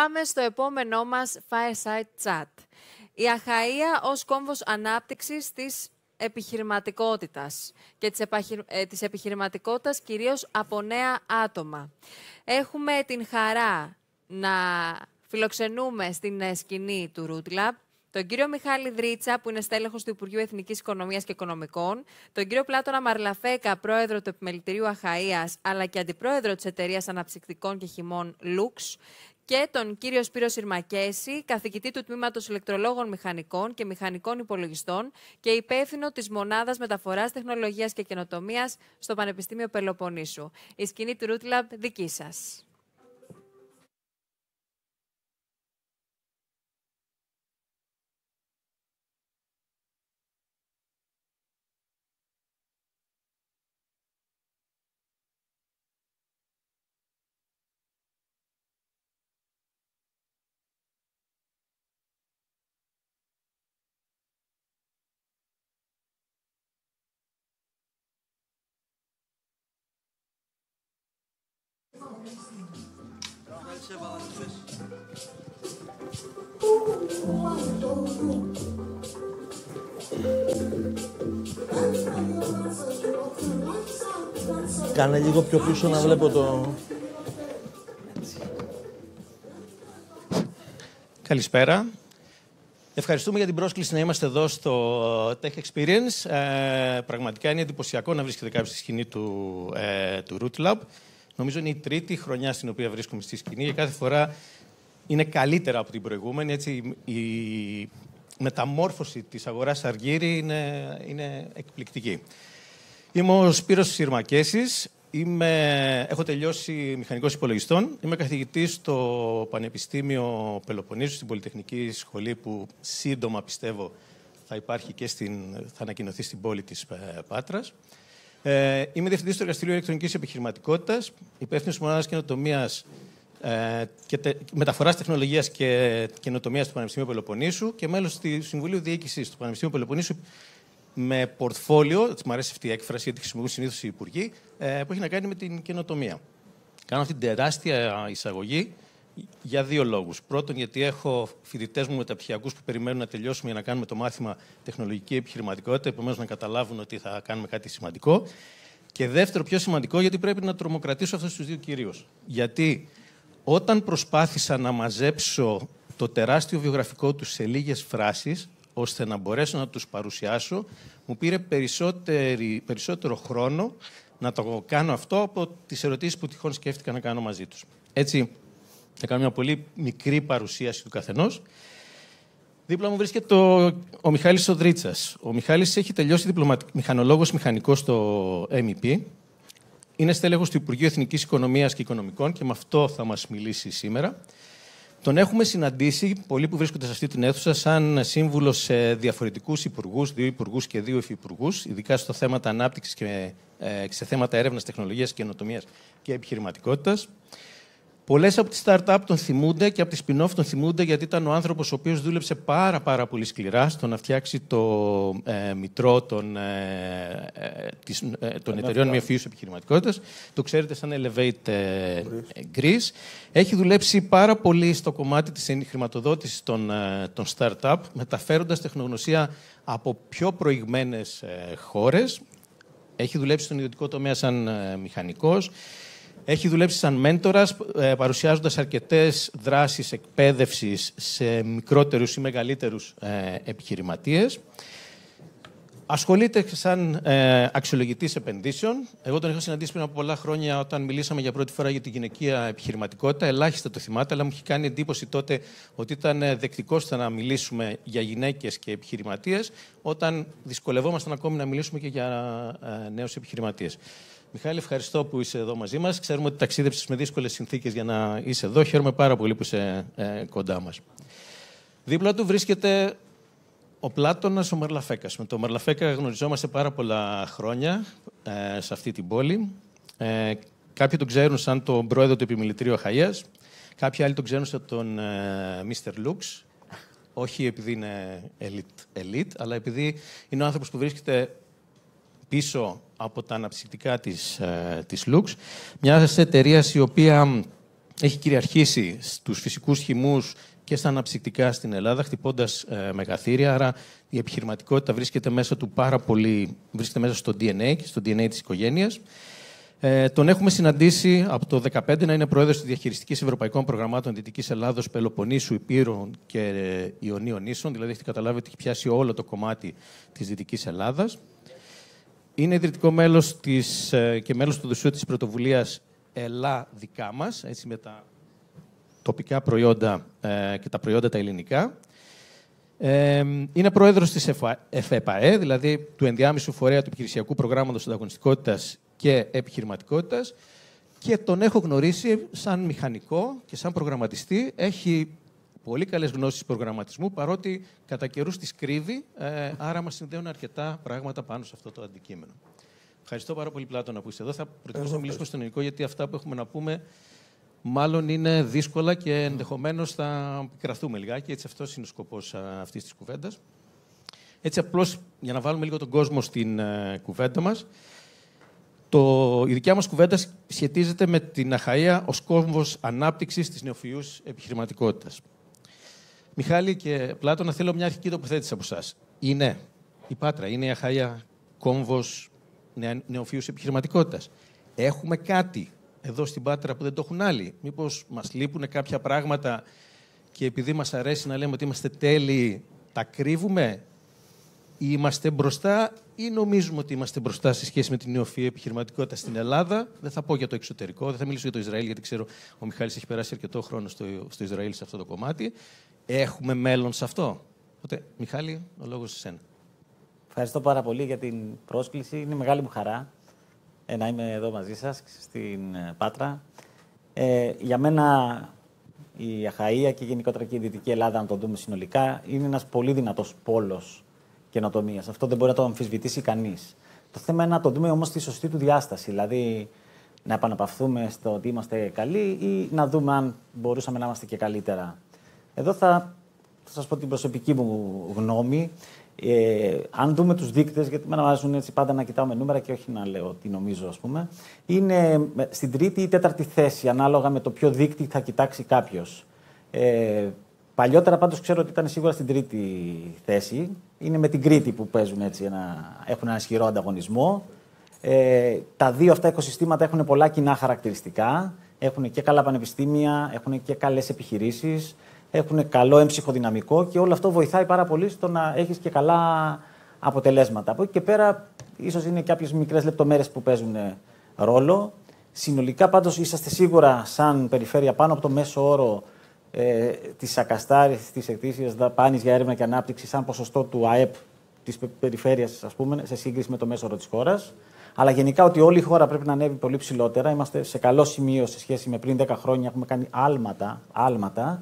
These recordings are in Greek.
Πάμε στο επόμενό μας Fireside Chat. Η Αχαΐα ως κόμβος ανάπτυξης της επιχειρηματικότητας και της επιχειρηματικότητας κυρίως από νέα άτομα. Έχουμε την χαρά να φιλοξενούμε στην σκηνή του Root Lab τον κύριο Μιχάλη Δρίτσα, που είναι στέλεχος του Υπουργείου Εθνικής Οικονομίας και Οικονομικών, τον κύριο Πλάτωνα Μαρλαφέκα, πρόεδρο του Επιμελητηρίου Αχαΐας, αλλά και αντιπρόεδρο της Εταιρείας Αναψυκτικών και Χυμών Lux, και τον κύριο Σπύρο Συρμακέση, καθηγητή του Τμήματος Ηλεκτρολόγων Μηχανικών και Μηχανικών Υπολογιστών και υπεύθυνο της Μονάδας Μεταφοράς Τεχνολογίας και Καινοτομίας στο Πανεπιστήμιο Πελοποννήσου. Η σκηνή του Root Lab δική σας. Κάνε λίγο πιο πίσω να βλέπω το... Καλησπέρα. Ευχαριστούμε για την πρόσκληση να είμαστε εδώ στο Tech Experience. Πραγματικά είναι εντυπωσιακό να βρίσκεται κάποιος στη σκηνή του Root Lab. Νομίζω είναι η τρίτη χρονιά στην οποία βρίσκομαι στη σκηνή και κάθε φορά είναι καλύτερα από την προηγούμενη. Έτσι, η μεταμόρφωση της αγοράς Αργύρη είναι εκπληκτική. Είμαι ο Σπύρος Συρμακέσης. Έχω τελειώσει μηχανικός υπολογιστών. Είμαι καθηγητής στο Πανεπιστήμιο Πελοποννήσου, στην Πολυτεχνική Σχολή, που σύντομα πιστεύω θα υπάρχει και θα ανακοινωθεί στην πόλη της Πάτρας. Είμαι διευθυντής του Εργαστηρίου Ηλεκτρονικής Επιχειρηματικότητας, υπεύθυνος της Μονάδας Καινοτομίας και Μεταφοράς Τεχνολογίας και Καινοτομίας του Πανεπιστημίου Πελοποννήσου και μέλος του Συμβουλίου Διοίκησης του Πανεπιστημίου Πελοποννήσου, με πορτφόλιο, μου αρέσει αυτή η έκφραση γιατί χρησιμοποιούν συνήθως οι υπουργοί, που έχει να κάνει με την καινοτομία. Κάνω αυτή την τεράστια εισαγωγή για δύο λόγους. Πρώτον, γιατί έχω φοιτητές μου μεταπτυχιακούς που περιμένουν να τελειώσουμε για να κάνουμε το μάθημα τεχνολογική επιχειρηματικότητα, επομένως να καταλάβουν ότι θα κάνουμε κάτι σημαντικό. Και δεύτερο, πιο σημαντικό, γιατί πρέπει να τρομοκρατήσω αυτούς τους δύο κυρίους. Γιατί όταν προσπάθησα να μαζέψω το τεράστιο βιογραφικό τους σε λίγες φράσεις, ώστε να μπορέσω να τους παρουσιάσω, μου πήρε περισσότερο χρόνο να το κάνω αυτό από τις ερωτήσεις που τυχόν σκέφτηκα να κάνω μαζί τους. Έτσι, θα κάνω μια πολύ μικρή παρουσίαση του καθενός. Δίπλα μου βρίσκεται ο Μιχάλης ο Δρίτσας. Ο Μιχάλης έχει τελειώσει μηχανολόγος μηχανικός στο MEP. Είναι στέλεχος του Υπουργείου Εθνικής Οικονομίας και Οικονομικών και με αυτό θα μας μιλήσει σήμερα. Τον έχουμε συναντήσει, πολλοί που βρίσκονται σε αυτή την αίθουσα, σαν σύμβουλο σε διαφορετικούς υπουργούς, 2 υπουργούς και 2 υφυπουργούς, ειδικά στο θέματα ανάπτυξης και σε θέματα έρευνας, τεχνολογίας, καινοτομίας και επιχειρηματικότητας. Πολλές από τις startup τον θυμούνται και από τις spin-off τον θυμούνται, γιατί ήταν ο άνθρωπος ο οποίος δούλεψε πάρα πολύ σκληρά στο να φτιάξει το μητρό των εταιρεών μη ευφυούς επιχειρηματικότητας. Το ξέρετε σαν Elevate Greece. Έχει δουλέψει πάρα πολύ στο κομμάτι της χρηματοδότησης των startup, μεταφέροντας τεχνογνωσία από πιο προηγμένες χώρες. Έχει δουλέψει στον ιδιωτικό τομέα σαν μηχανικός. Έχει δουλέψει σαν μέντορας, παρουσιάζοντας αρκετές δράσεις εκπαίδευσης σε μικρότερους ή μεγαλύτερους επιχειρηματίες. Ασχολείται σαν αξιολογητής επενδύσεων. Εγώ τον είχα συναντήσει πριν από πολλά χρόνια όταν μιλήσαμε για πρώτη φορά για την γυναικεία επιχειρηματικότητα. Ελάχιστα το θυμάται, αλλά μου είχε κάνει εντύπωση τότε ότι ήταν δεκτικός να μιλήσουμε για γυναίκες και επιχειρηματίες, όταν δυσκολευόμασταν ακόμη να μιλήσουμε και για νέους επιχειρηματίες. Μιχάλη, ευχαριστώ που είσαι εδώ μαζί μας. Ξέρουμε ότι ταξίδεψες με δύσκολες συνθήκες για να είσαι εδώ. Χαίρομαι πάρα πολύ που είσαι κοντά μας. Δίπλα του βρίσκεται ο Πλάτωνας ο Μαρλαφέκας. Με τον Μαρλαφέκα γνωριζόμαστε πάρα πολλά χρόνια σε αυτή την πόλη. Κάποιοι τον ξέρουν σαν τον πρόεδρο του Επιμελητηρίου Αχαΐας. Κάποιοι άλλοι τον ξέρουν σαν τον Mr. Lux. Όχι επειδή είναι elite, αλλά επειδή είναι ο άνθρωπος που βρίσκεται πίσω από τα αναψυκτικά της Lux, μια εταιρεία η οποία έχει κυριαρχήσει στους φυσικούς χυμούς και στα αναψυκτικά στην Ελλάδα, χτυπώντας μεγαθύρια. Άρα η επιχειρηματικότητα βρίσκεται μέσα του βρίσκεται μέσα στο DNA και στο DNA της οικογένειας. Τον έχουμε συναντήσει από το 2015 να είναι πρόεδρος της Διαχειριστικής Ευρωπαϊκών Προγραμμάτων Δυτικής Ελλάδος, Πελοποννήσου, Υπήρων και Ιωνίων Νήσων. Δηλαδή, έχει καταλάβει ότι έχει πιάσει όλο το κομμάτι της Δυτικής Ελλάδας. Είναι ιδρυτικό μέλος και μέλος του Δουσίου της πρωτοβουλίας «Ελλά δικά μας», έτσι, με τα τοπικά προϊόντα και τα προϊόντα τα ελληνικά. Είναι πρόεδρος της ΕΦΕΠΑΕ, δηλαδή του ενδιάμεσου φορέα του επιχειρησιακού προγράμματος ανταγωνιστικότητας και επιχειρηματικότητας, και τον έχω γνωρίσει σαν μηχανικό και σαν προγραμματιστή. Έχει πολύ καλές γνώσεις προγραμματισμού, παρότι κατά καιρούς τις κρύβει, άρα μας συνδέουν αρκετά πράγματα πάνω σε αυτό το αντικείμενο. Ευχαριστώ πάρα πολύ, Πλάτωνα, που είστε εδώ. Θα προτιμήσω να μιλήσουμε στον ελληνικό, γιατί αυτά που έχουμε να πούμε μάλλον είναι δύσκολα και ενδεχομένως θα πικραθούμε λιγάκι. Έτσι, αυτός είναι ο σκοπός αυτής της κουβέντας. Έτσι, απλώς για να βάλουμε λίγο τον κόσμο στην κουβέντα μας. Η δικιά μας κουβέντα σχετίζεται με την Αχαΐα ως κόμβος ανάπτυξης της νεοφυούς επιχειρηματικότητας. Μιχάλη και Πλάτωνα, θέλω μια αρχική τοποθέτηση από εσάς. Είναι η Πάτρα, είναι η Αχαΐα κόμβος νεοφυούς επιχειρηματικότητας? Έχουμε κάτι εδώ στην Πάτρα που δεν το έχουν άλλοι? Μήπως μας λείπουν κάποια πράγματα και επειδή μας αρέσει να λέμε ότι είμαστε τέλειοι, τα κρύβουμε? Ή είμαστε μπροστά, ή νομίζουμε ότι είμαστε μπροστά σε σχέση με την νεοφυή επιχειρηματικότητα στην Ελλάδα? Δεν θα πω για το εξωτερικό, δεν θα μιλήσω για το Ισραήλ, γιατί ξέρω ο Μιχάλης έχει περάσει αρκετό χρόνο στο Ισραήλ σε αυτό το κομμάτι. Έχουμε μέλλον σε αυτό? Οπότε, Μιχάλη, ο λόγος σε σένα. Ευχαριστώ πάρα πολύ για την πρόσκληση. Είναι μεγάλη μου χαρά να είμαι εδώ μαζί σας στην Πάτρα. Για μένα η Αχαΐα και γενικότερα και η Δυτική Ελλάδα, αν το δούμε συνολικά, είναι ένας πολύ δυνατός πόλος καινοτομίας. Αυτό δεν μπορεί να το αμφισβητήσει κανείς. Το θέμα είναι να το δούμε όμως στη σωστή του διάσταση. Δηλαδή, να επαναπαυθούμε στο ότι είμαστε καλοί ή να δούμε αν μπορούσαμε να είμαστε και καλύτερα. Εδώ θα σας πω την προσωπική μου γνώμη. Αν δούμε τους δείκτες, γιατί με αρέσουν έτσι πάντα να κοιτάω με νούμερα και όχι να λέω τι νομίζω, ας πούμε, είναι στην τρίτη ή τέταρτη θέση, ανάλογα με το ποιο δείκτη θα κοιτάξει κάποιος. Παλιότερα πάντως ξέρω ότι ήταν σίγουρα στην τρίτη θέση. Είναι με την Κρήτη που παίζουν έτσι έχουν ένα ισχυρό ανταγωνισμό. Τα δύο αυτά οικοσυστήματα έχουν πολλά κοινά χαρακτηριστικά. Έχουν και καλά πανεπιστήμια, έχουν και καλές επιχειρήσεις, έχουν καλό έμψυχο δυναμικό και όλο αυτό βοηθάει πάρα πολύ στο να έχεις και καλά αποτελέσματα. Από εκεί και πέρα, ίσως είναι κάποιες μικρές λεπτομέρειες που παίζουν ρόλο. Συνολικά πάντως είσαστε σίγουρα σαν περιφέρεια πάνω από το μέσο όρο της ακαστάρισης, της ετήσιας δαπάνης για έρευνα και ανάπτυξη σαν ποσοστό του ΑΕΠ της περιφέρειας, ας πούμε, σε σύγκριση με το μέσο όρο της χώρας. Αλλά γενικά ότι όλη η χώρα πρέπει να ανέβει πολύ ψηλότερα. Είμαστε σε καλό σημείο σε σχέση με πριν 10 χρόνια. Έχουμε κάνει άλματα.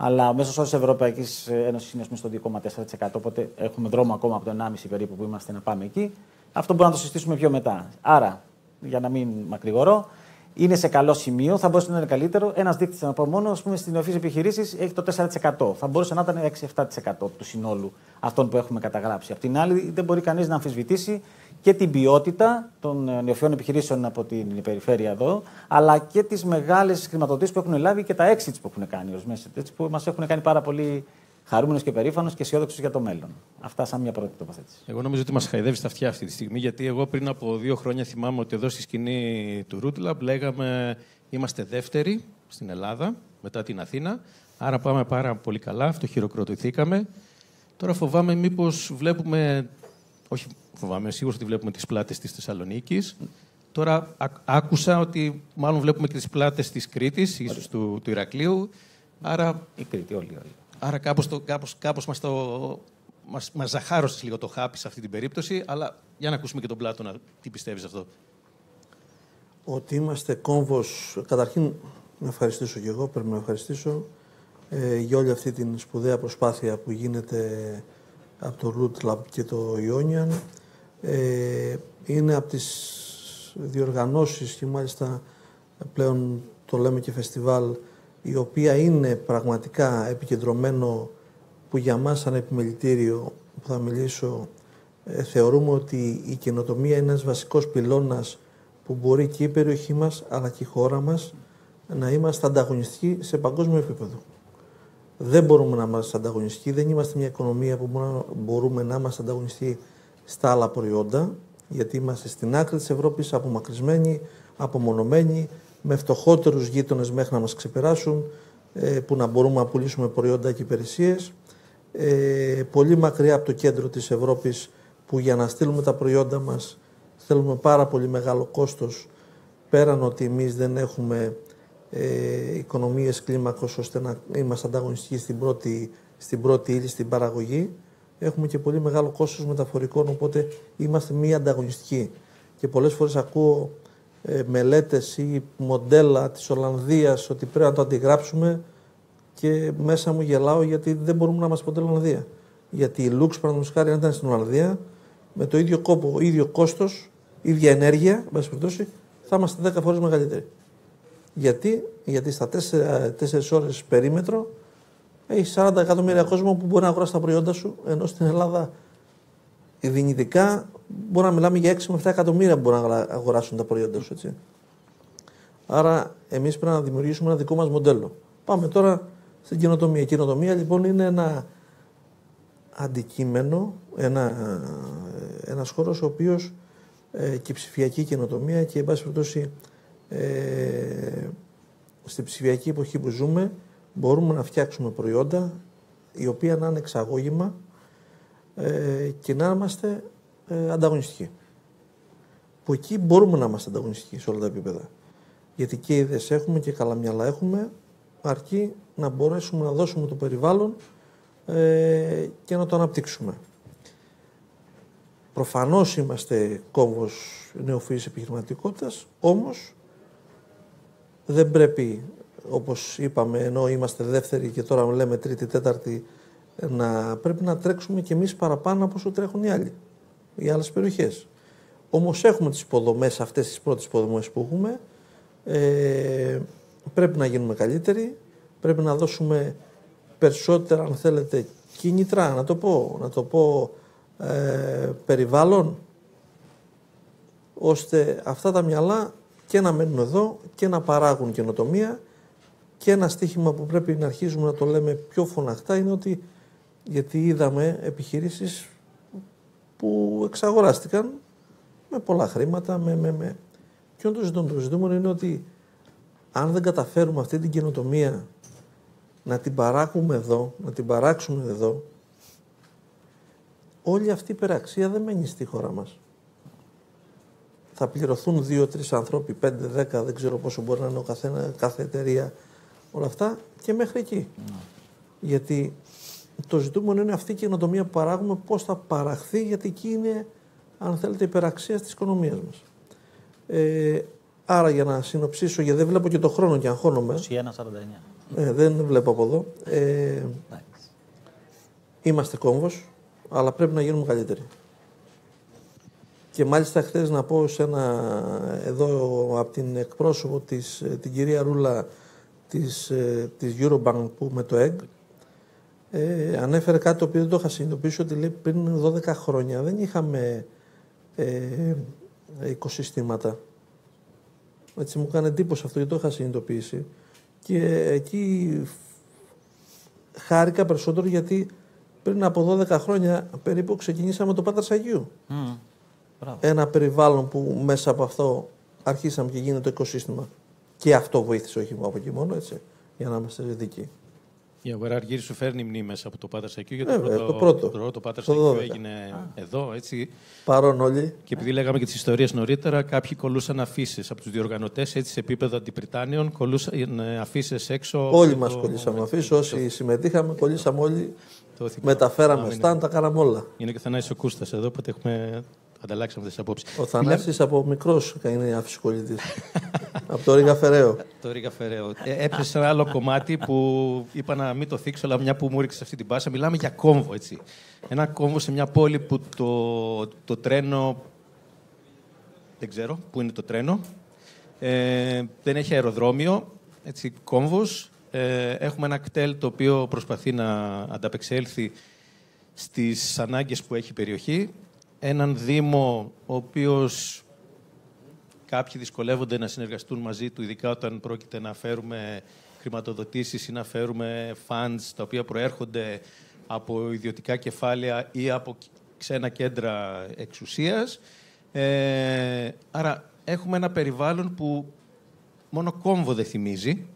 Αλλά ο μέσος όρος της Ευρωπαϊκής Ένωσης είναι στο 2,4%. Οπότε έχουμε δρόμο ακόμα από το 1,5 περίπου που είμαστε να πάμε εκεί. Αυτό μπορούμε να το συζητήσουμε πιο μετά. Άρα, για να μην μακρηγορώ, είναι σε καλό σημείο, θα μπορούσε να είναι καλύτερο. Ένας δείκτης, να πω μόνο, ας πούμε, στις νεοφυείς επιχειρήσεις έχει το 4%. Θα μπορούσε να ήταν 6-7% του συνόλου αυτών που έχουμε καταγράψει. Απ' την άλλη, δεν μπορεί κανείς να αμφισβητήσει και την ποιότητα των νεοφυών επιχειρήσεων από την περιφέρεια εδώ, αλλά και τις μεγάλες χρηματοδοτήσεις που έχουν λάβει και τα exits που έχουν κάνει ορισμένες, που μας έχουν κάνει πάρα πολύ χαρούμενος και περήφανος και αισιόδοξος για το μέλλον. Αυτά σαν μια πρώτη τοποθέτηση. Εγώ νομίζω ότι μας χαϊδεύει στα αυτιά αυτή τη στιγμή, γιατί εγώ πριν από 2 χρόνια θυμάμαι ότι εδώ στη σκηνή του Root Lab λέγαμε είμαστε δεύτεροι στην Ελλάδα, μετά την Αθήνα, άρα πάμε πάρα πολύ καλά, αυτοχειροκροτηθήκαμε. Τώρα φοβάμαι μήπως βλέπουμε, όχι φοβάμαι, σίγουρα ότι βλέπουμε τις πλάτες της Θεσσαλονίκης. Τώρα άκουσα ότι μάλλον βλέπουμε και τις πλάτες της Κρήτης, ίσως του Ηρακλείου. Άρα, η Κρήτη, όλοι. Άρα κάπως μας ζαχάρωσες λίγο το χάπι σε αυτή την περίπτωση, αλλά για να ακούσουμε και τον Πλάτωνα, τι πιστεύεις αυτό? Ότι είμαστε κόμβος, καταρχήν να ευχαριστήσω και εγώ, πρέπει να ευχαριστήσω για όλη αυτή την σπουδαία προσπάθεια που γίνεται από το Root Lab και το Ionian. Είναι από τις διοργανώσεις και μάλιστα πλέον το λέμε και φεστιβάλ, η οποία είναι πραγματικά επικεντρωμένο, που για μας σαν επιμελητήριο που θα μιλήσω θεωρούμε ότι η καινοτομία είναι ένας βασικός πυλώνας που μπορεί και η περιοχή μας αλλά και η χώρα μας να είμαστε ανταγωνιστικοί σε παγκόσμιο επίπεδο. Δεν μπορούμε να είμαστε ανταγωνιστικοί, δεν είμαστε μια οικονομία που μπορούμε να είμαστε ανταγωνιστικοί στα άλλα προϊόντα, γιατί είμαστε στην άκρη της Ευρώπης, απομακρυσμένοι, απομονωμένοι, με φτωχότερους γείτονες μέχρι να μας ξεπεράσουν, που να μπορούμε να πουλήσουμε προϊόντα και υπηρεσίες. Πολύ μακριά από το κέντρο της Ευρώπης, που για να στείλουμε τα προϊόντα μας θέλουμε πάρα πολύ μεγάλο κόστος, πέραν ότι εμείς δεν έχουμε οικονομίες κλίμακος ώστε να είμαστε ανταγωνιστικοί στην πρώτη ύλη, στην παραγωγή. Έχουμε και πολύ μεγάλο κόστος μεταφορικών, οπότε είμαστε μη ανταγωνιστικοί. Και πολλές φορές ακούω μελέτες ή μοντέλα της Ολλανδίας ότι πρέπει να το αντιγράψουμε και μέσα μου γελάω, γιατί δεν μπορούμε να είμαστε ποτέ Ολλανδία. Γιατί η Lux, παραδείγματος χάρη, αν ήταν στην Ολλανδία, με το ίδιο κόπο, ίδιο κόστος, ίδια ενέργεια, εν πάση περιπτώσει, θα είμαστε 10 φορές μεγαλύτεροι. Γιατί στα 4 ώρες περίμετρο έχει 40 εκατομμύρια κόσμο που μπορεί να αγοράσει τα προϊόντα σου, ενώ στην Ελλάδα δυνητικά μπορεί να μιλάμε για 6 με 7 εκατομμύρια που μπορούν να αγοράσουν τα προϊόντα σου. Έτσι. Άρα εμείς πρέπει να δημιουργήσουμε ένα δικό μας μοντέλο. Πάμε τώρα στην καινοτομία. Η καινοτομία λοιπόν είναι ένα αντικείμενο, ένας χώρος ο οποίος και η ψηφιακή καινοτομία και εν πάση περιπτώσει στην ψηφιακή εποχή που ζούμε μπορούμε να φτιάξουμε προϊόντα οι οποία να είναι εξαγώγημα και να είμαστε ανταγωνιστικοί. Που εκεί μπορούμε να είμαστε ανταγωνιστικοί σε όλα τα επίπεδα. Γιατί και ιδέες έχουμε και καλά μυαλά έχουμε, αρκεί να μπορέσουμε να δώσουμε το περιβάλλον και να το αναπτύξουμε. Προφανώς είμαστε κόμβος νεοφυής επιχειρηματικότητας, όμως δεν πρέπει, όπως είπαμε, ενώ είμαστε δεύτεροι και τώρα λέμε τρίτη, τέταρτη, πρέπει να τρέξουμε κι εμείς παραπάνω από όσο τρέχουν οι άλλοι, οι άλλες περιοχές. Όμως έχουμε τις υποδομές, αυτές τις πρώτες υποδομές που έχουμε, πρέπει να γίνουμε καλύτεροι, πρέπει να δώσουμε περισσότερα, αν θέλετε, κίνητρα, να το πω περιβάλλον, ώστε αυτά τα μυαλά και να μένουν εδώ και να παράγουν καινοτομία. Και ένα στοίχημα που πρέπει να αρχίζουμε να το λέμε πιο φωναχτά είναι ότι, γιατί είδαμε επιχειρήσεις που εξαγοράστηκαν με πολλά χρήματα, και το ζητούμενο είναι ότι αν δεν καταφέρουμε αυτή την καινοτομία να την παράγουμε εδώ, να την παράξουμε εδώ, όλη αυτή η υπεραξία δεν μένει στη χώρα μας. Θα πληρωθούν 2-3 άνθρωποι, 5-10, δεν ξέρω πόσο μπορεί να είναι κάθε εταιρεία, όλα αυτά και μέχρι εκεί. Γιατί το ζητούμενο είναι αυτή η καινοτομία που παράγουμε, πώς θα παραχθεί, γιατί εκεί είναι, αν θέλετε, η υπεραξία της οικονομίας μας. Άρα, για να συνοψίσω, γιατί δεν βλέπω και το χρόνο και αγχώνομαι. 21-49. Δεν βλέπω από εδώ. Είμαστε κόμβος, αλλά πρέπει να γίνουμε καλύτεροι. Και μάλιστα χθες να πω εδώ από την εκπρόσωπο την κυρία Ρούλα της Eurobank που με το ΕΓ, ανέφερε κάτι το οποίο δεν το είχα συνειδητοποιήσει, ότι λέει πριν 12 χρόνια δεν είχαμε οικοσυστήματα. Έτσι μου έκανε εντύπωση αυτό, γιατί το είχα συνειδητοποιήσει. Και εκεί χάρηκα περισσότερο, γιατί πριν από 12 χρόνια περίπου ξεκινήσαμε το Πάτρας Αγίου. Ένα περιβάλλον που μέσα από αυτό αρχίσαμε και γίνεται το οικοσύστημα. Και αυτό βοήθησε, όχι από εκεί μόνο, έτσι, για να είμαστε δικοί. Η αγορά Αργύρης σου φέρνει μνήμες από το Πάτρας Αγίου, γιατί το πρώτο. Το Πάτρας Αγίου έγινε εδώ, έτσι. Παρόν όλοι. Και επειδή λέγαμε και τις ιστορίες νωρίτερα, κάποιοι κολλούσαν αφήσεις από τους διοργανωτές, έτσι, σε επίπεδο αντιπριτάνιων, κολλούσαν αφήσεις έξω. Όλοι μας κολλήσαμε αφήσεις, όσοι συμμετείχαμε, κολλήσαμε όλοι. Μεταφέραμε στάν, τα κάναμε όλα. Είναι και ο Θανάσης ο Κούστας εδώ, οπότε έχουμε ανταλλάξαμε αυτές τις απόψεις. Ο Θανάσης από μικρός είναι αφισικολλητής. Από το Ρίγα Φεραίο. Το Ρίγα Φεραίο. Έπεσε ένα άλλο κομμάτι που είπα να μην το θίξω, αλλά μια που μου ρίξε αυτή την πάσα. Μιλάμε για κόμβο, έτσι. Ένα κόμβο σε μια πόλη που το τρένο. Δεν ξέρω πού είναι το τρένο. Δεν έχει αεροδρόμιο. Έτσι, κόμβος. Έχουμε ένα κτέλ το οποίο προσπαθεί να ανταπεξέλθει στις ανάγκες που έχει η περιοχή. Έναν Δήμο ο οποίος κάποιοι δυσκολεύονται να συνεργαστούν μαζί του, ειδικά όταν πρόκειται να φέρουμε χρηματοδοτήσεις ή να φέρουμε funds τα οποία προέρχονται από ιδιωτικά κεφάλαια ή από ξένα κέντρα εξουσίας. Άρα έχουμε ένα περιβάλλον που μόνο κόμβο δεν θυμίζει,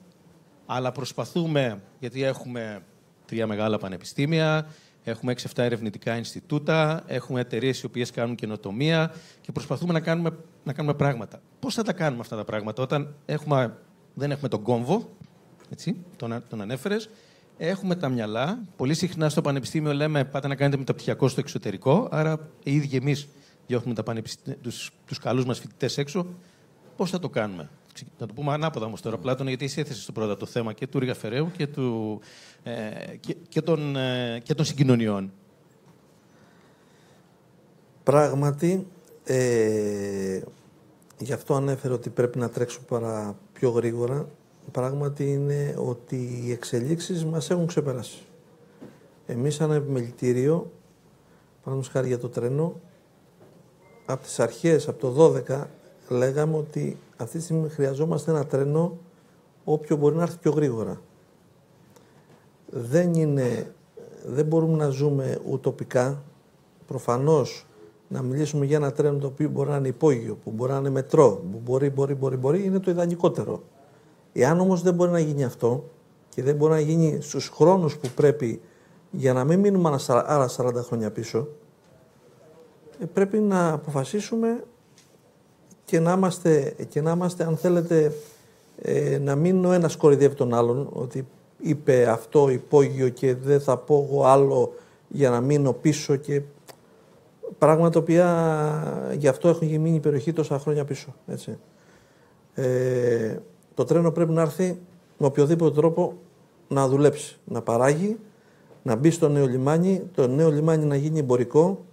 αλλά προσπαθούμε, γιατί έχουμε 3 μεγάλα πανεπιστήμια, έχουμε 6-7 ερευνητικά Ινστιτούτα, έχουμε εταιρείες οι οποίες κάνουν καινοτομία και προσπαθούμε να κάνουμε πράγματα. Πώς θα τα κάνουμε αυτά τα πράγματα όταν δεν έχουμε τον κόμβο, έτσι, τον ανέφερες, έχουμε τα μυαλά. Πολύ συχνά στο πανεπιστήμιο λέμε πάτε να κάνετε μεταπτυχιακό στο εξωτερικό, άρα οι ίδιοι εμείς διώχνουμε τους καλούς μας φοιτητές έξω. Πώς θα το κάνουμε? Να το πούμε ανάποδα όμως τώρα, Πλάτωνα, γιατί εσύ έθεσες στο πρώτο το θέμα και του Ρίγα Φεραίου και των συγκοινωνιών. Πράγματι, γι' αυτό ανέφερε ότι πρέπει να τρέξουμε πιο γρήγορα. Πράγματι είναι ότι οι εξελίξεις μας έχουν ξεπεράσει. Εμείς σαν επιμελητήριο, παραδείγματος χάρη για το τρένο, από τις αρχές, από το 12, λέγαμε ότι αυτή τη στιγμή χρειαζόμαστε ένα τρένο όποιο μπορεί να έρθει πιο γρήγορα. Δεν μπορούμε να ζούμε ουτοπικά. Προφανώς να μιλήσουμε για ένα τρένο το οποίο μπορεί να είναι υπόγειο, που μπορεί να είναι μετρό, που μπορεί, είναι το ιδανικότερο. Εάν όμως δεν μπορεί να γίνει αυτό και δεν μπορεί να γίνει στους χρόνους που πρέπει για να μην μείνουμε άλλα 40 χρόνια πίσω, πρέπει να αποφασίσουμε και να είμαστε, αν θέλετε, να μην ο ένας κοροϊδεύει τον άλλον, ότι είπε αυτό υπόγειο και δεν θα πω εγώ άλλο για να μείνω πίσω, και πράγματα τα οποία γι' αυτό έχουν μείνει η περιοχή τόσα χρόνια πίσω. Έτσι. Το τρένο πρέπει να έρθει με οποιοδήποτε τρόπο να δουλέψει, να παράγει, να μπει στο νέο λιμάνι, το νέο λιμάνι να γίνει εμπορικό.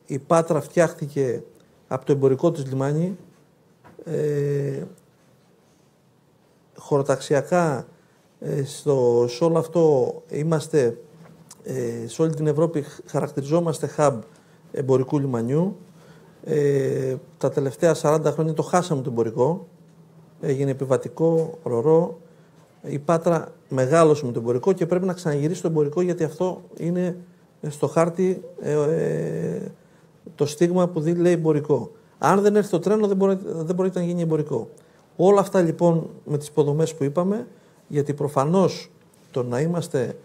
Η Πάτρα φτιάχτηκε από το εμπορικό της λιμάνι. Χωροταξιακά σε όλο αυτό είμαστε, σε όλη την Ευρώπη χαρακτηριζόμαστε hub εμπορικού λιμανιού. Τα τελευταία 40 χρόνια το χάσαμε το εμπορικό. Έγινε επιβατικό, ρορό. Η Πάτρα μεγάλωσε με το εμπορικό και πρέπει να ξαναγυρίσει το εμπορικό, γιατί αυτό είναι στο χάρτη το στίγμα που λέει εμπορικό. Αν δεν έρθει το τρένο δεν μπορεί να γίνει εμπορικό. Όλα αυτά λοιπόν με τις υποδομές που είπαμε, γιατί προφανώς το να είμαστε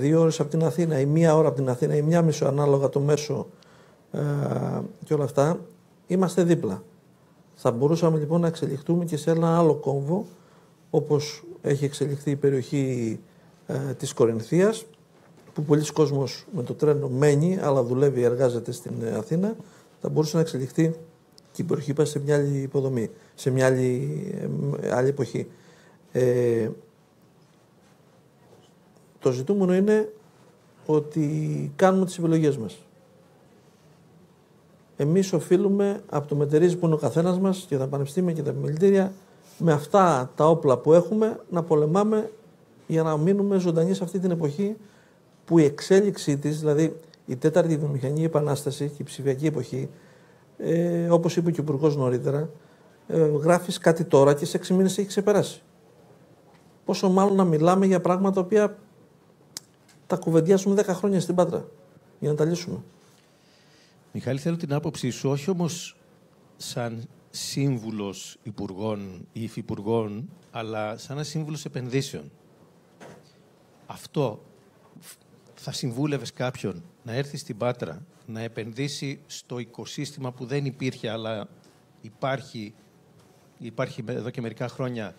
2 ώρες από την Αθήνα ή 1 ώρα από την Αθήνα ή 1,5 ανάλογα το μέσο και όλα αυτά, είμαστε δίπλα. Θα μπορούσαμε λοιπόν να εξελιχθούμε και σε ένα άλλο κόμβο, όπως έχει εξελιχθεί η περιοχή της Κορινθίας, που πολλοί κόσμος με το τρένο μένει, αλλά δουλεύει, εργάζεται στην Αθήνα. Θα μπορούσε να εξελιχθεί και η περιοχή πάει σε μια άλλη υποδομή, σε μια άλλη εποχή. Το ζητούμενο είναι ότι κάνουμε τις επιλογές μας. Εμείς οφείλουμε από το μετερίζει που είναι ο καθένας μας και τα πανεπιστήμια και τα επιμελητήρια, με αυτά τα όπλα που έχουμε, να πολεμάμε για να μείνουμε ζωντανοί σε αυτή την εποχή που η εξέλιξή της, δηλαδή η 4η βιομηχανική επανάσταση και η ψηφιακή εποχή, όπως είπε και ο Υπουργός νωρίτερα, γράφεις κάτι τώρα και σε 6 μήνες έχει ξεπεράσει. Πόσο μάλλον να μιλάμε για πράγματα τα οποία τα κουβεντιάσουμε 10 χρόνια στην Πάτρα για να τα λύσουμε. Μιχάλη, θέλω την άποψή σου, όχι όμως σαν σύμβουλος υπουργών ή υφυπουργών, αλλά σαν ένα σύμβουλος επενδύσεων. Αυτό θα συμβούλευες κάποιον να έρθει στην Πάτρα, να επενδύσει στο οικοσύστημα που δεν υπήρχε, αλλά υπάρχει εδώ και μερικά χρόνια,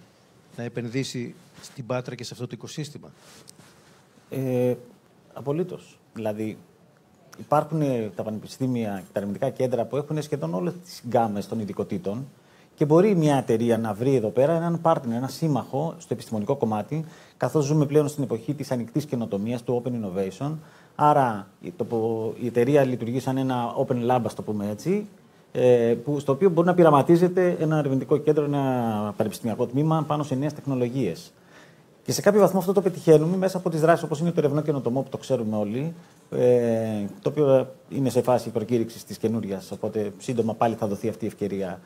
να επενδύσει στην Πάτρα και σε αυτό το οικοσύστημα? Απολύτως. Δηλαδή, υπάρχουν τα πανεπιστήμια και τα ερευνητικά κέντρα που έχουν σχεδόν όλες τις γκάμες των ειδικοτήτων και μπορεί μια εταιρεία να βρει εδώ πέρα έναν partner, ένα σύμμαχο στο επιστημονικό κομμάτι, καθώς ζούμε πλέον στην εποχή της ανοιχτής καινοτομίας, του open innovation. Άρα η εταιρεία λειτουργεί σαν ένα open lab, ας το πούμε έτσι, στο οποίο μπορεί να πειραματίζεται ένα ερευνητικό κέντρο, ένα πανεπιστημιακό τμήμα πάνω σε νέες τεχνολογίες. Και σε κάποιο βαθμό αυτό το πετυχαίνουμε μέσα από τις δράσεις όπως είναι το ερευνό καινοτομό που το ξέρουμε όλοι, το οποίο είναι σε φάση προκήρυξης της καινούριας, οπότε σύντομα πάλι θα δοθεί αυτή η ευκαιρία.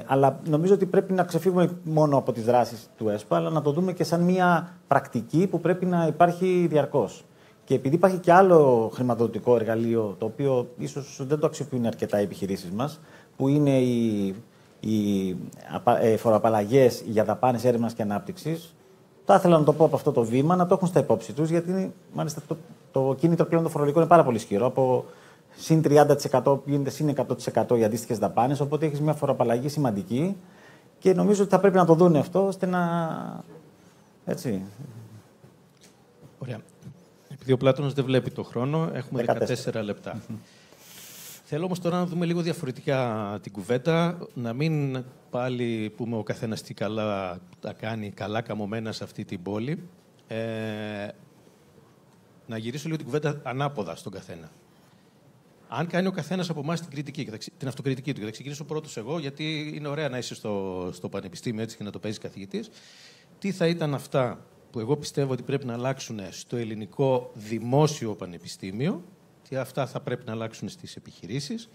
Αλλά νομίζω ότι πρέπει να ξεφύγουμε μόνο από τις δράσεις του ΕΣΠΑ, αλλά να το δούμε και σαν μια πρακτική που πρέπει να υπάρχει διαρκώς. Και επειδή υπάρχει και άλλο χρηματοδοτικό εργαλείο, το οποίο ίσως δεν το αξιοποιούν αρκετά οι επιχειρήσεις μας, που είναι οι φοροαπαλλαγές για δαπάνες έρευνας και ανάπτυξης, θα ήθελα να το πω από αυτό το βήμα, να το έχουν στα υπόψη τους, γιατί μάλιστα το κίνητρο πλέον το φορολογικό είναι πάρα πολύ ισχυρό. Από συν 30% γίνεται συν 100% για αντίστοιχες δαπάνες, οπότε έχεις μια φοροαπαλλαγή σημαντική και νομίζω ότι θα πρέπει να το δουν αυτό, ώστε να... Έτσι. Ωραία. Επειδή ο Πλάτωνας δεν βλέπει το χρόνο, έχουμε 14 λεπτά. Θέλω όμως τώρα να δούμε λίγο διαφορετικά την κουβέντα, να μην πάλι πούμε ο καθένας τι καλά τα κάνει, καλά καμωμένα σε αυτή την πόλη. Να γυρίσω λίγο την κουβέντα ανάποδα στον καθένα. Αν κάνει ο καθένας από εμάς την αυτοκριτική του, και θα ξεκινήσω πρώτος εγώ, γιατί είναι ωραία να είσαι στο πανεπιστήμιο έτσι και να το παίζεις καθηγητής, τι θα ήταν αυτά που εγώ πιστεύω ότι πρέπει να αλλάξουν στο ελληνικό δημόσιο πανεπιστήμιο, τι αυτά θα πρέπει να αλλάξουν στις επιχειρήσεις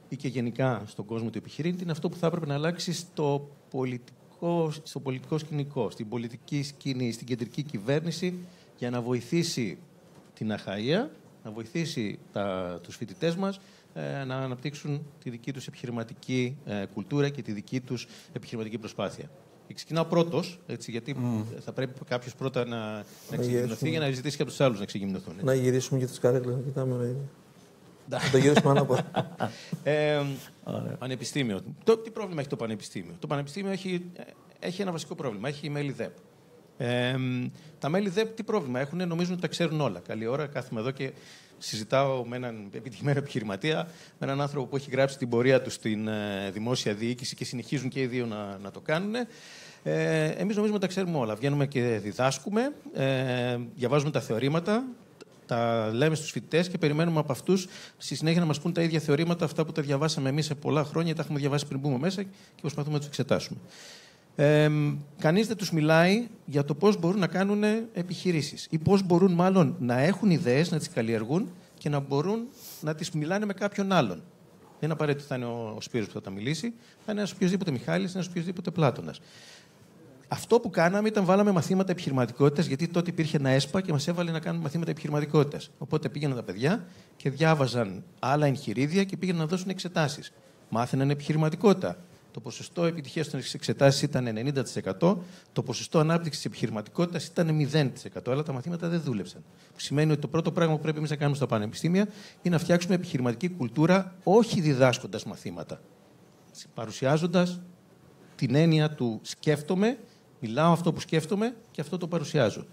ή και γενικά στον κόσμο του επιχειρήτη, είναι αυτό που θα έπρεπε να αλλάξει στο πολιτικό σκηνικό, στην πολιτική σκηνή, στην κεντρική κυβέρνηση, για να βοηθήσει την Αχαΐα, να βοηθήσει τους φοιτητές μας να αναπτύξουν τη δική τους επιχειρηματική κουλτούρα και τη δική τους επιχειρηματική προσπάθεια. Και ξεκινάω πρώτος, έτσι, γιατί θα πρέπει κάποιος πρώτα να ξεκινηθεί για να ζητήσει και από τους άλλους να ξεκινηθούν. Να γυρίσουμε και τις καρέκλες, να κοιτάμε. Να το γυρίσουμε ανάποδα. Πανεπιστήμιο. Τι πρόβλημα έχει το Πανεπιστήμιο? Το Πανεπιστήμιο έχει ένα βασικό πρόβλημα. Έχει μέλη ΔΕΠ. Τα μέλη ΔΕΠ τι πρόβλημα έχουν? Νομίζουν ότι τα ξέρουν όλα. Καλή ώρα, κάθομαι εδώ και συζητάω με έναν επιτυχημένο επιχειρηματία, με έναν άνθρωπο που έχει γράψει την πορεία του στην δημόσια διοίκηση και συνεχίζουν και οι δύο να το κάνουν. Εμείς νομίζουμε ότι τα ξέρουμε όλα. Βγαίνουμε και διδάσκουμε, διαβάζουμε τα θεωρήματα, τα λέμε στους φοιτητές και περιμένουμε από αυτούς στη συνέχεια να μας πούν τα ίδια θεωρήματα, αυτά που τα διαβάσαμε εμείς σε πολλά χρόνια, τα έχουμε διαβάσει πριν μπούμε μέσα και προσπαθούμε να τους εξετάσουμε. Κανείς δεν τους μιλάει για το πώς μπορούν να κάνουν επιχειρήσεις ή πώς μπορούν μάλλον να έχουν ιδέες, να τις καλλιεργούν και να μπορούν να τις μιλάνε με κάποιον άλλον. Δεν είναι απαραίτητο ότι θα είναι ο Σπύρος που θα τα μιλήσει, θα είναι ένας οποιοδήποτε Μιχάλης, ένας οποιοδήποτε Πλάτωνας. Αυτό που κάναμε ήταν βάλαμε μαθήματα επιχειρηματικότητας, γιατί τότε υπήρχε ένα ΕΣΠΑ και μας έβαλε να κάνουμε μαθήματα επιχειρηματικότητας. Οπότε πήγαιναν τα παιδιά και διάβαζαν άλλα εγχειρίδια και πήγαιναν να δώσουν εξετάσεις. Μάθαιναν επιχειρηματικότητα. Το ποσοστό επιτυχίας στις εξετάσεις ήταν 90%, το ποσοστό ανάπτυξης της επιχειρηματικότητας ήταν 0%, αλλά τα μαθήματα δεν δούλεψαν. Που σημαίνει ότι το πρώτο πράγμα που πρέπει εμείς να κάνουμε στα πανεπιστήμια είναι να φτιάξουμε επιχειρηματική κουλτούρα, όχι διδάσκοντας μαθήματα. Παρουσιάζοντας την έννοια του σκέφτομαι, μιλάω αυτό που σκέφτομαι και αυτό το παρουσιάζω.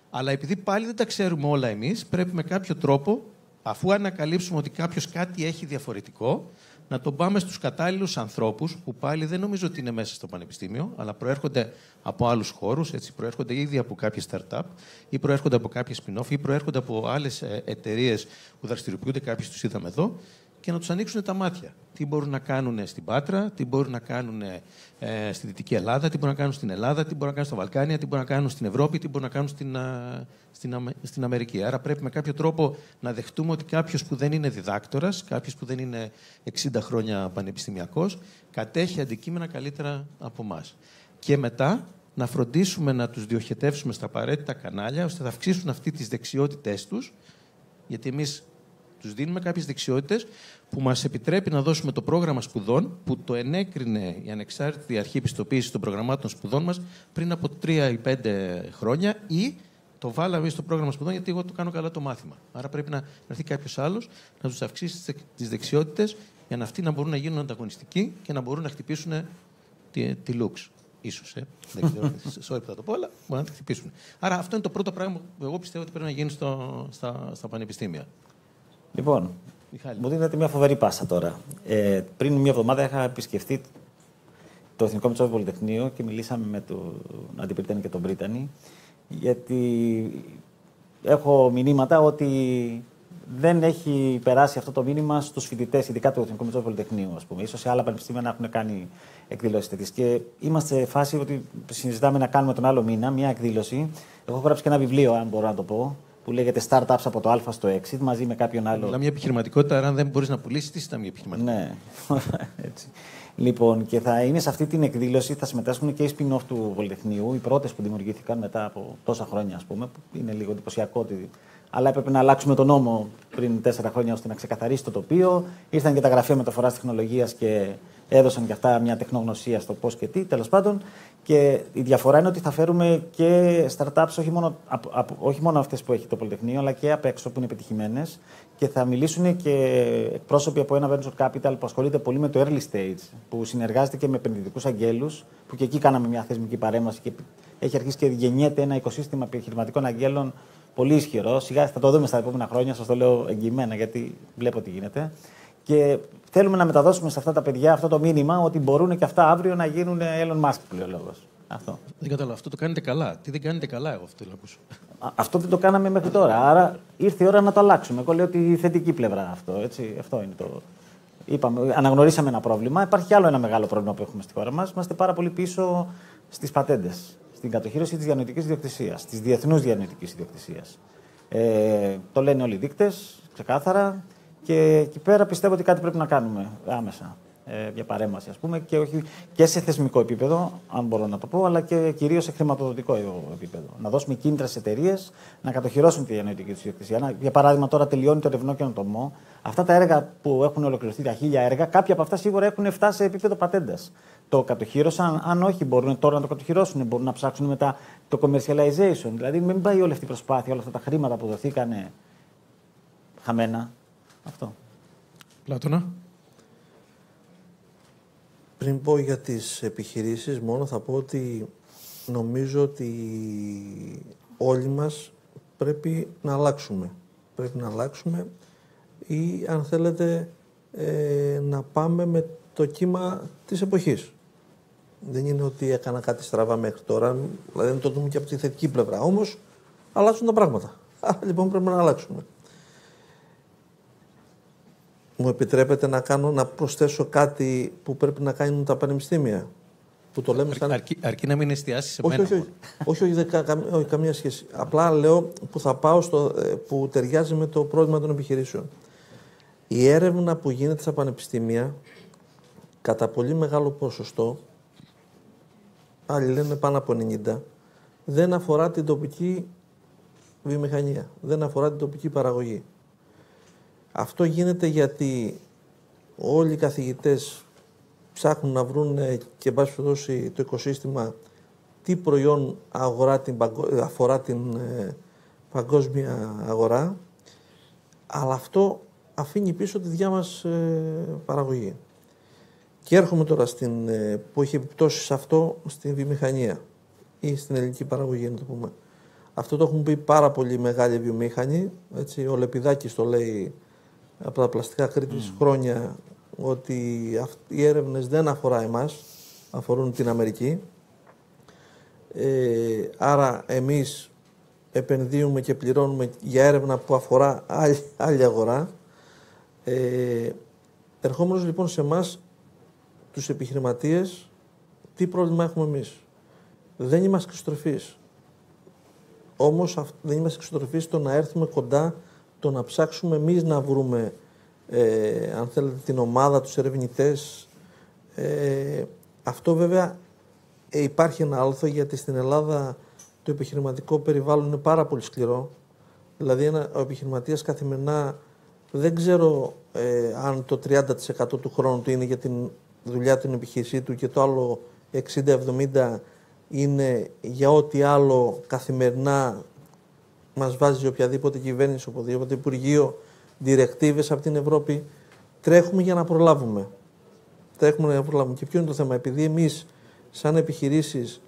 Αλλά επειδή πάλι δεν τα ξέρουμε όλα εμείς, πρέπει με κάποιο τρόπο, αφού ανακαλύψουμε ότι κάποιος κάτι έχει διαφορετικό, να τον πάμε στους κατάλληλους ανθρώπους, που πάλι δεν νομίζω ότι είναι μέσα στο πανεπιστήμιο, αλλά προέρχονται από άλλους χώρους, έτσι, προέρχονται ήδη από κάποιες startup ή προέρχονται από κάποιες spin-off ή προέρχονται από άλλες εταιρείες που δραστηριοποιούνται, κάποιοι τους είδαμε εδώ, και να τους ανοίξουν τα μάτια. Τι μπορούν να κάνουν στην Πάτρα, τι μπορούν να κάνουν στη Δυτική Ελλάδα, τι μπορούν να κάνουν στην Ελλάδα, τι μπορούν να κάνουν στα Βαλκάνια, τι μπορούν να κάνουν στην Ευρώπη, τι μπορούν να κάνουν στην Αμερική. Άρα πρέπει με κάποιο τρόπο να δεχτούμε ότι κάποιος που δεν είναι διδάκτορας, κάποιος που δεν είναι 60 χρόνια πανεπιστημιακός, κατέχει αντικείμενα καλύτερα από εμάς. Και μετά να φροντίσουμε να τους διοχετεύσουμε στα απαραίτητα κανάλια, ώστε να αυξήσουν αυτές τις δεξιότητές τους, γιατί εμείς τους δίνουμε κάποιες δεξιότητες που μας επιτρέπει να δώσουμε το πρόγραμμα σπουδών που το ενέκρινε η ανεξάρτητη αρχή πιστοποίησης των προγραμμάτων σπουδών μας πριν από 3 ή 5 χρόνια, ή το βάλαμε στο πρόγραμμα σπουδών γιατί εγώ το κάνω καλά το μάθημα. Άρα πρέπει να έρθει κάποιος άλλος να τους αυξήσει τις δεξιότητες για να αυτοί να μπορούν να γίνουν ανταγωνιστικοί και να μπορούν να χτυπήσουν τη Λουξ. Ίσως, δεν ξέρω, sorry που θα το πω, αλλά μπορούν να τη χτυπήσουν. Άρα αυτό είναι το πρώτο πράγμα που εγώ πιστεύω ότι πρέπει να γίνει στα πανεπιστήμια. Λοιπόν, Μιχάλη, μου δίνετε μια φοβερή πάσα τώρα. Πριν μια εβδομάδα είχα επισκεφτεί το Εθνικό Μετσόβιο Πολυτεχνείο και μιλήσαμε με τον Αντιπρίτανη και τον Πρίτανη, γιατί έχω μηνύματα ότι δεν έχει περάσει αυτό το μήνυμα στους φοιτητές, ειδικά του Εθνικού Μητρώου Πολυτεχνείου, ας πούμε. Ίσως σε άλλα πανεπιστήμια να έχουν κάνει εκδηλώσεις τέτοιες. Και είμαστε σε φάση ότι συζητάμε να κάνουμε τον άλλο μήνα μια εκδήλωση. Έχω γράψει και ένα βιβλίο, αν μπορώ να το πω, που λέγεται Startups από το Α στο Exit, μαζί με κάποιον άλλο. Μιλάμε για επιχειρηματικότητα, άρα αν δεν μπορείς να πουλήσεις, τι ήταν μια επιχειρηματικότητα. Ναι, έτσι. Λοιπόν, και θα είναι σε αυτή την εκδήλωση, θα συμμετάσχουν και οι spin-off του Πολυτεχνείου, οι πρώτες που δημιουργήθηκαν μετά από τόσα χρόνια, ας πούμε, που είναι λίγο εντυπωσιακό. Αλλά έπρεπε να αλλάξουμε τον νόμο πριν 4 χρόνια ώστε να ξεκαθαρίσει το τοπίο. Ήρθαν και τα γραφεία μεταφοράς τεχνολογίας και έδωσαν και αυτά μια τεχνογνωσία στο πώς και τι, τέλος πάντων. Και η διαφορά είναι ότι θα φέρουμε και startups, όχι μόνο αυτές που έχει το Πολυτεχνείο, αλλά και απ' έξω που είναι επιτυχημένες. Και θα μιλήσουν και εκπρόσωποι από ένα venture capital που ασχολείται πολύ με το early stage, που συνεργάζεται και με επενδυτικούς αγγέλους, που και εκεί κάναμε μια θεσμική παρέμβαση και έχει αρχίσει και γεννιέται ένα οικοσύστημα επιχειρηματικών αγγέλων πολύ ισχυρό. Σιγά θα το δούμε στα επόμενα χρόνια, σας το λέω εγγυημένα, γιατί βλέπω τι γίνεται. Και θέλουμε να μεταδώσουμε σε αυτά τα παιδιά αυτό το μήνυμα ότι μπορούν και αυτά αύριο να γίνουν Elon Musk, που λέει ο λόγος. Αυτό. Δεν κατάλαβα. Αυτό το κάνετε καλά. Τι δεν κάνετε καλά, εγώ αυτό θέλω να ακούσω. Αυτό δεν το κάναμε μέχρι τώρα. Άρα ήρθε η ώρα να το αλλάξουμε. Εγώ λέω ότι η θετική πλευρά αυτό. Έτσι, αυτό είναι το. Είπαμε, αναγνωρίσαμε ένα πρόβλημα. Υπάρχει άλλο ένα μεγάλο πρόβλημα που έχουμε στη χώρα μας. Είμαστε πάρα πολύ πίσω στις πατέντες. Στην κατοχήρωση της διανοητικής ιδιοκτησίας, της διεθνούς διανοητικής ιδιοκτησίας. Το λένε όλοι οι δείκτες, ξεκάθαρα. Και εκεί πέρα πιστεύω ότι κάτι πρέπει να κάνουμε άμεσα. Για παρέμβαση, ας πούμε, και όχι και σε θεσμικό επίπεδο, αν μπορώ να το πω, αλλά και κυρίως σε χρηματοδοτικό επίπεδο. Να δώσουμε κίνητρα στις εταιρείες να κατοχυρώσουν τη διανοητική τους ιδιοκτησία. Για παράδειγμα, τώρα τελειώνει το ερευνό καινοτομό. Αυτά τα έργα που έχουν ολοκληρωθεί, τα 1000 έργα, κάποια από αυτά σίγουρα έχουν φτάσει σε επίπεδο πατέντας. Το κατοχύρωσαν, αν όχι, μπορούν τώρα να το κατοχυρώσουν, μπορούν να ψάξουν μετά το commercialization. Δηλαδή, μην πάει όλη αυτή η προσπάθεια, όλα αυτά τα χρήματα που δοθήκανε χαμένα. Αυτό. Πλάτωνα. Πριν πω για τις επιχειρήσεις, μόνο θα πω ότι νομίζω ότι όλοι μας πρέπει να αλλάξουμε. Πρέπει να αλλάξουμε ή, αν θέλετε, να πάμε με το κύμα της εποχής. Δεν είναι ότι έκανα κάτι στραβά μέχρι τώρα, δηλαδή δεν το δούμε και από τη θετική πλευρά. Όμως, αλλάζουν τα πράγματα. Άρα, λοιπόν, πρέπει να αλλάξουμε. Μου επιτρέπετε να προσθέσω κάτι που πρέπει να κάνουν τα πανεπιστήμια. Που το λέμε σαν... αρκεί να μην εστιάσει σε μένα. Όχι, καμία σχέση. Απλά λέω που θα πάω που ταιριάζει με το πρόβλημα των επιχειρήσεων. Η έρευνα που γίνεται στα πανεπιστήμια, κατά πολύ μεγάλο ποσοστό, άλλοι λένε πάνω από 90, δεν αφορά την τοπική βιομηχανία, δεν αφορά την τοπική παραγωγή. Αυτό γίνεται γιατί όλοι οι καθηγητές ψάχνουν να βρουν και βάσει δώσει το οικοσύστημα τι προϊόν αφορά την παγκόσμια αγορά, αλλά αυτό αφήνει πίσω τη διά μας παραγωγή. Και έρχομαι τώρα που έχει επιπτώσεις αυτό στην βιομηχανία ή στην ελληνική παραγωγή, να το πούμε. Αυτό το έχουν πει πάρα πολύ μεγάλοι βιομήχανοι, έτσι, ο Λεπιδάκης το λέει από τα πλαστικά Κρήτης χρόνια, ότι οι έρευνες δεν αφορά εμάς, αφορούν την Αμερική. Άρα εμείς επενδύουμε και πληρώνουμε για έρευνα που αφορά άλλη αγορά. Ερχόμενος λοιπόν σε εμάς, τους επιχειρηματίες, τι πρόβλημα έχουμε εμείς? Δεν είμαστε εξωστρεφείς. Όμως δεν είμαστε εξωστρεφείς στο να έρθουμε κοντά, το να ψάξουμε εμείς να βρούμε, αν θέλετε, την ομάδα, τους ερευνητές. Αυτό βέβαια υπάρχει ένα άλθο, γιατί στην Ελλάδα το επιχειρηματικό περιβάλλον είναι πάρα πολύ σκληρό. Δηλαδή ο επιχειρηματίας καθημερινά δεν ξέρω αν το 30% του χρόνου του είναι για την δουλειά την επιχείρησή του και το άλλο 60-70% είναι για ό,τι άλλο καθημερινά μας βάζει οποιαδήποτε κυβέρνηση, οποιαδήποτε υπουργείο, διρεκτίβες από την Ευρώπη. Τρέχουμε για να προλάβουμε. Και ποιο είναι το θέμα? Επειδή εμείς σαν επιχειρήσεις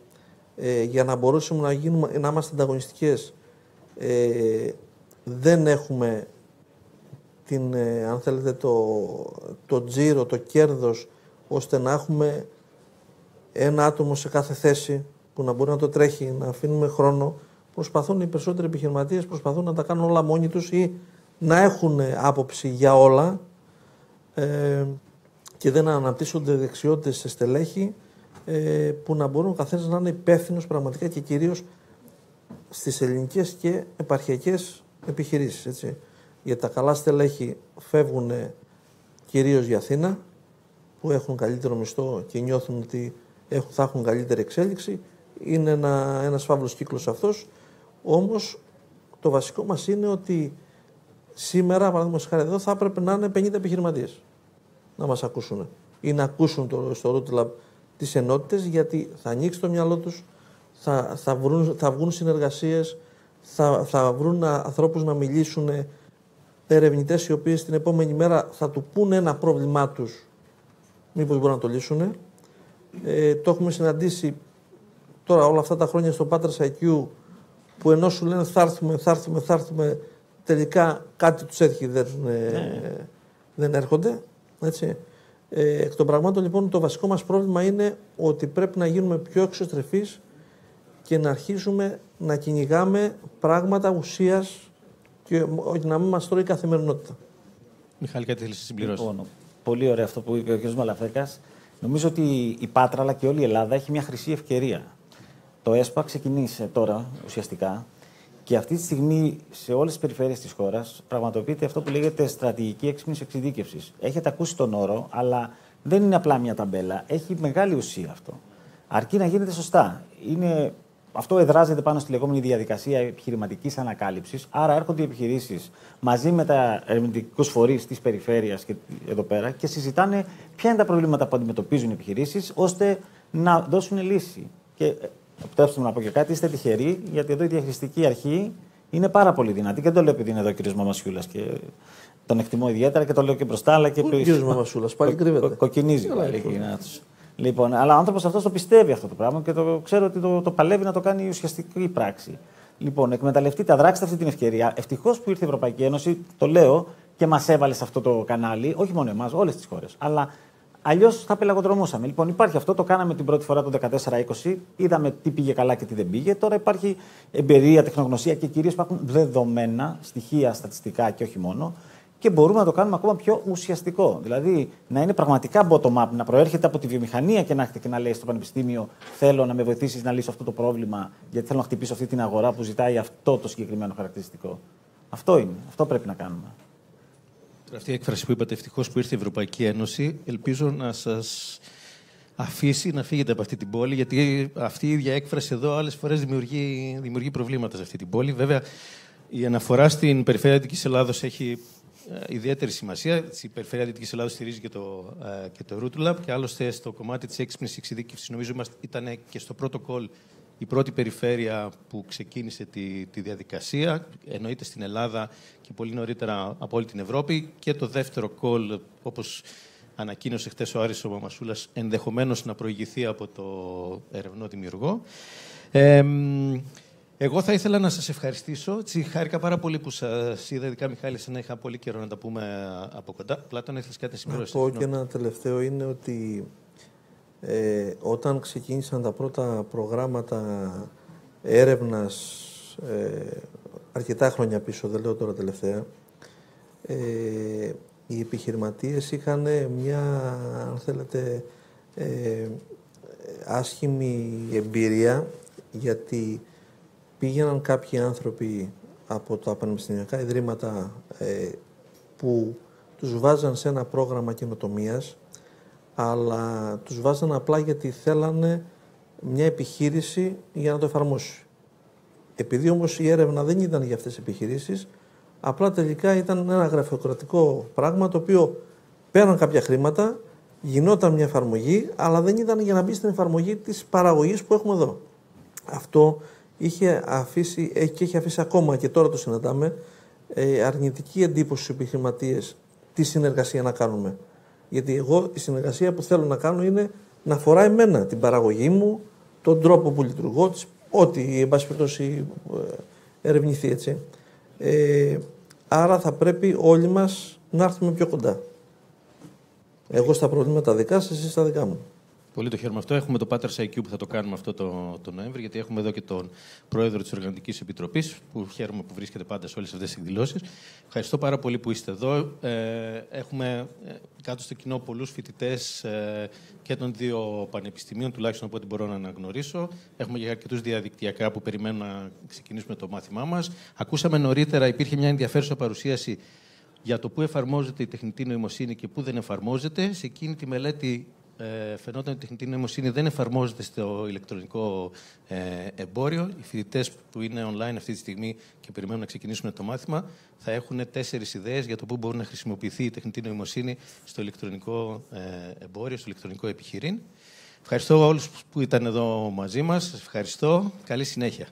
για να μπορούσαμε να είμαστε ανταγωνιστικές δεν έχουμε αν θέλετε το τζίρο, το κέρδος, ώστε να έχουμε ένα άτομο σε κάθε θέση που να μπορεί να το τρέχει, να αφήνουμε χρόνο. Οι περισσότεροι επιχειρηματίες προσπαθούν να τα κάνουν όλα μόνοι τους ή να έχουν άποψη για όλα και δεν αναπτύσσονται δεξιότητες σε στελέχη που να μπορούν ο καθένας να είναι υπεύθυνος πραγματικά και κυρίως στις ελληνικές και επαρχιακές επιχειρήσεις. Έτσι. Γιατί τα καλά στελέχη φεύγουν κυρίως για Αθήνα, που έχουν καλύτερο μισθό και νιώθουν ότι θα έχουν καλύτερη εξέλιξη. Είναι ένας φαύλος κύκλος αυτός. Όμως το βασικό μας είναι ότι σήμερα, παραδείγματος χάρη εδώ, θα έπρεπε να είναι 50 επιχειρηματίες να μας ακούσουν ή να ακούσουν στο Root Lab τις ενότητες, γιατί θα ανοίξει το μυαλό τους, θα βγουν συνεργασίες, θα βρουν ανθρώπους να μιλήσουν, ερευνητές οι οποίοι την επόμενη μέρα θα του πούνε ένα πρόβλημά τους, μήπως μπορούν να το λύσουν. Το έχουμε συναντήσει τώρα όλα αυτά τα χρόνια στο Patras IQ, που ενώ σου λένε θα έρθουμε, τελικά κάτι τους έτυχε, δεν έρχονται. Έτσι. Εκ των πραγμάτων λοιπόν το βασικό μας πρόβλημα είναι ότι πρέπει να γίνουμε πιο εξωστρεφείς και να αρχίσουμε να κυνηγάμε πράγματα ουσίας και να μην μας τρώει η καθημερινότητα. Μιχάλη, κάτι θέλεις να συμπληρώσεις? Πολύ ωραίο αυτό που είπε ο κ. Μαλαφέκας. Νομίζω ότι η Πάτρα αλλά και όλη η Ελλάδα έχει μια χρυσή ευκαιρία. Το ΕΣΠΑ ξεκινήσε τώρα ουσιαστικά και αυτή τη στιγμή σε όλες τις περιφέρειες της χώρας πραγματοποιείται αυτό που λέγεται στρατηγική έξυπνης εξειδίκευσης. Έχετε ακούσει τον όρο, αλλά δεν είναι απλά μια ταμπέλα. Έχει μεγάλη ουσία αυτό. Αρκεί να γίνεται σωστά. Αυτό εδράζεται πάνω στη λεγόμενη διαδικασία επιχειρηματικής ανακάλυψης. Άρα έρχονται οι επιχειρήσεις μαζί με τα ερευνητικούς φορείς της περιφέρειας και εδώ πέρα και συζητάνε ποια είναι τα προβλήματα που αντιμετωπίζουν οι επιχειρήσεις, ώστε να δώσουν λύση. Και επιτρέψτε μου να πω και κάτι, είστε τυχεροί, γιατί εδώ η διαχειριστική αρχή είναι πάρα πολύ δυνατή. Και δεν το λέω επειδή είναι εδώ ο κ. Μαμασιούλας και τον εκτιμώ ιδιαίτερα και το λέω και μπροστά. Αλλά και ο κ. Μαμασιούλας, πάλι κρύβεται. Κοκκινίζει πάλι. Λοιπόν, αλλά ο άνθρωπος αυτός το πιστεύει αυτό το πράγμα και το ξέρω ότι το παλεύει να το κάνει η ουσιαστική πράξη. Λοιπόν, εκμεταλλευτείτε, αδράξτε αυτή την ευκαιρία. Ευτυχώς που ήρθε η Ευρωπαϊκή Ένωση, το λέω, και μας έβαλε σε αυτό το κανάλι, όχι μόνο εμάς, όλες τις χώρες. Αλλά αλλιώς θα πελαγοδρομούσαμε. Λοιπόν, υπάρχει αυτό, το κάναμε την πρώτη φορά το 14-20, είδαμε τι πήγε καλά και τι δεν πήγε. Τώρα υπάρχει εμπειρία, τεχνογνωσία και κυρίως υπάρχουν δεδομένα, στοιχεία, στατιστικά και όχι μόνο. Και μπορούμε να το κάνουμε ακόμα πιο ουσιαστικό. Δηλαδή να είναι πραγματικά bottom-up, να προέρχεται από τη βιομηχανία και να έρχεται και να λέει στο πανεπιστήμιο: θέλω να με βοηθήσεις να λύσω αυτό το πρόβλημα, γιατί θέλω να χτυπήσω αυτή την αγορά που ζητάει αυτό το συγκεκριμένο χαρακτηριστικό. Αυτό είναι. Αυτό πρέπει να κάνουμε. Αυτή η έκφραση που είπατε, ευτυχώς που ήρθε η Ευρωπαϊκή Ένωση, ελπίζω να σας αφήσει να φύγετε από αυτή την πόλη, γιατί αυτή η ίδια έκφραση εδώ άλλες φορές δημιουργεί προβλήματα σε αυτή την πόλη. Βέβαια, η αναφορά στην περιφέρεια Δυτικής Ελλάδος έχει ιδιαίτερη σημασία. Η περιφέρεια Δυτικής Ελλάδος στηρίζει και το Root Lab και άλλωστε στο κομμάτι της έξυπνης εξειδίκευσης, νομίζω ήταν και στο πρώτο call η πρώτη περιφέρεια που ξεκίνησε τη διαδικασία, εννοείται στην Ελλάδα και πολύ νωρίτερα από όλη την Ευρώπη, και το δεύτερο call, όπως ανακοίνωσε χτες ο Άρης ο Μαμασούλας, ενδεχομένως να προηγηθεί από το ερευνό δημιουργό. Εγώ θα ήθελα να σας ευχαριστήσω. Χάρηκα πάρα πολύ που σας είδα, ειδικά Μιχάλη, σαν να είχα πολύ καιρό να τα πούμε από κοντά. Πλάτωνα, ήθελες κάτι να συμπληρώσεις? Να πω και ένα τελευταίο, είναι ότι όταν ξεκίνησαν τα πρώτα προγράμματα έρευνας, αρκετά χρόνια πίσω, δεν λέω τώρα τελευταία, οι επιχειρηματίες είχαν μια, αν θέλετε, άσχημη εμπειρία, γιατί πήγαιναν κάποιοι άνθρωποι από τα πανεπιστημιακά ιδρύματα που τους βάζαν σε ένα πρόγραμμα καινοτομίας, αλλά τους βάζαν απλά γιατί θέλανε μια επιχείρηση για να το εφαρμόσει. Επειδή όμως η έρευνα δεν ήταν για αυτές τις επιχειρήσεις, απλά τελικά ήταν ένα γραφειοκρατικό πράγμα το οποίο πέραν κάποια χρήματα, γινόταν μια εφαρμογή, αλλά δεν ήταν για να μπει στην εφαρμογή της παραγωγής που έχουμε εδώ. Αυτό είχε αφήσει, και έχει αφήσει ακόμα και τώρα το συναντάμε, αρνητική εντύπωση στους επιχειρηματίες τι συνεργασία να κάνουμε. Γιατί εγώ η συνεργασία που θέλω να κάνω είναι να αφορά εμένα, την παραγωγή μου, τον τρόπο που λειτουργώ, ό,τι εν πάση περιπτώσει ερευνηθεί, έτσι. Άρα θα πρέπει όλοι μας να έρθουμε πιο κοντά. Εγώ στα προβλήματα δικά σας, εσείς στα δικά μου. Πολύ το χαίρομαι αυτό. Έχουμε το Patras IQ που θα το κάνουμε αυτό το Νοέμβρη, γιατί έχουμε εδώ και τον πρόεδρο της Οργανωτικής Επιτροπής, που χαίρομαι που βρίσκεται πάντα σε όλες αυτές τις εκδηλώσεις. Ευχαριστώ πάρα πολύ που είστε εδώ. Έχουμε κάτω στο κοινό πολλούς φοιτητές και των δύο πανεπιστημίων, τουλάχιστον από ό,τι μπορώ να αναγνωρίσω. Έχουμε και αρκετούς διαδικτυακά που περιμένουν να ξεκινήσουμε το μάθημά μας. Ακούσαμε νωρίτερα, υπήρχε μια ενδιαφέρουσα παρουσίαση για το πού εφαρμόζεται η τεχνητή νοημοσύνη και πού δεν εφαρμόζεται. Σε εκείνη τη μελέτη φαινόταν ότι η τεχνητή νοημοσύνη δεν εφαρμόζεται στο ηλεκτρονικό εμπόριο. Οι φοιτητές που είναι online αυτή τη στιγμή και περιμένουν να ξεκινήσουν το μάθημα θα έχουν 4 ιδέες για το πού μπορεί να χρησιμοποιηθεί η τεχνητή νοημοσύνη στο ηλεκτρονικό εμπόριο, στο ηλεκτρονικό επιχειρήν. Ευχαριστώ όλους που ήταν εδώ μαζί μας. Σας ευχαριστώ. Καλή συνέχεια.